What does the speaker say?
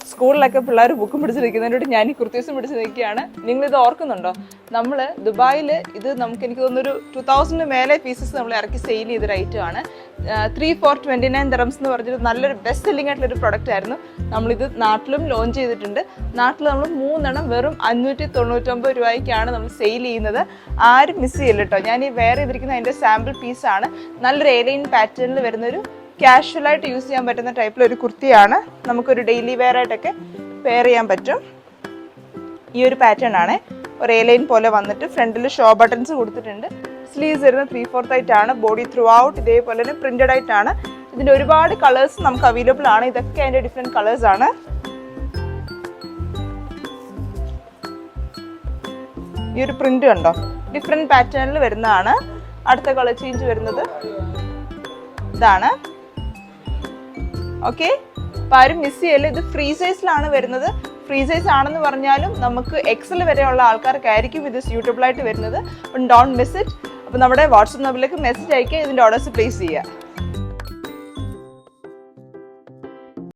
സ്കൂളിലൊക്കെ പിള്ളേർ ബുക്കും പിടിച്ച് നിൽക്കുന്നതിനോട് ഞാൻ ഈ കുർത്തീസും പിടിച്ച് നിൽക്കുകയാണ്. നിങ്ങളിത് ഓർക്കുന്നുണ്ടോ? നമ്മൾ ദുബായിൽ ഇത് എനിക്ക് തോന്നുന്നൊരു 2000 മേലെ പീസസ് നമ്മൾ ഇറക്കി സെയിൽ ചെയ്തൊരു ഐറ്റമാണ്. 3 for 29 dirhams എന്ന് പറഞ്ഞൊരു നല്ലൊരു ബെസ്റ്റ് സെല്ലിംഗ് ആയിട്ടുള്ളൊരു പ്രൊഡക്റ്റ് ആയിരുന്നു. നമ്മളിത് നാട്ടിലും ലോഞ്ച് ചെയ്തിട്ടുണ്ട്. നാട്ടിൽ നമ്മൾ 3 എണ്ണം വെറും 599 രൂപയ്ക്കാണ് നമ്മൾ സെയിൽ ചെയ്യുന്നത്. ആരും മിസ് ചെയ്യില്ല കേട്ടോ. ഞാൻ ഈ വെയർ ചെയ്തിരിക്കുന്ന അതിൻ്റെ സാമ്പിൾ പീസാണ്. നല്ലൊരു എലൈൻ പാറ്റേണിൽ വരുന്നൊരു കാഷ്വലായിട്ട് യൂസ് ചെയ്യാൻ പറ്റുന്ന ടൈപ്പിലൊരു കുർത്തിയാണ്. നമുക്കൊരു ഡെയിലി വെയർ ആയിട്ടൊക്കെ പെയർ ചെയ്യാൻ പറ്റും. ഈ ഒരു പാറ്റേൺ ആണ്. ഒരു എലൈൻ പോലെ വന്നിട്ട് ഫ്രണ്ടിൽ ഷോ ബട്ടൺസ് കൊടുത്തിട്ടുണ്ട്. സ്ലീവ്സ് വരുന്നത് 3/4 ആയിട്ടാണ്. ബോഡി ത്രൂ ഔട്ട് ഇതേപോലെ തന്നെ പ്രിന്റഡ് ആയിട്ടാണ്. ഇതിൻ്റെ ഒരുപാട് കളേഴ്സ് നമുക്ക് അവൈലബിൾ ആണ്. ഇതൊക്കെ അതിൻ്റെ ഡിഫറെൻറ്റ് കളേഴ്സ് ആണ്. ഈ ഒരു പ്രിന്റ് കണ്ടോ, ഡിഫറെൻറ്റ് പാറ്റേണിൽ വരുന്നതാണ്. അടുത്ത കളർ ചേഞ്ച് വരുന്നത് ഇതാണ്. ഓക്കെ, അപ്പോൾ ആരും മിസ് ചെയ്യല്ലേ. ഇത് ഫ്രീ സൈസിലാണ് വരുന്നത്. ഫ്രീ സൈസ് ആണെന്ന് പറഞ്ഞാലും നമുക്ക് എക്സൽ വരെയുള്ള ആൾക്കാർക്കായിരിക്കും ഇത് സ്യൂട്ടബിൾ ആയിട്ട് വരുന്നത്. അപ്പം ഡോണ്ട് മിസ് ഇറ്റ്. അപ്പോൾ നമ്മുടെ വാട്സപ്പ് നമ്പറിലേക്ക് മെസ്സേജ് അയക്കുക, ഇതിൻ്റെ ഓർഡേഴ്സ് പ്ലേസ് ചെയ്യുക.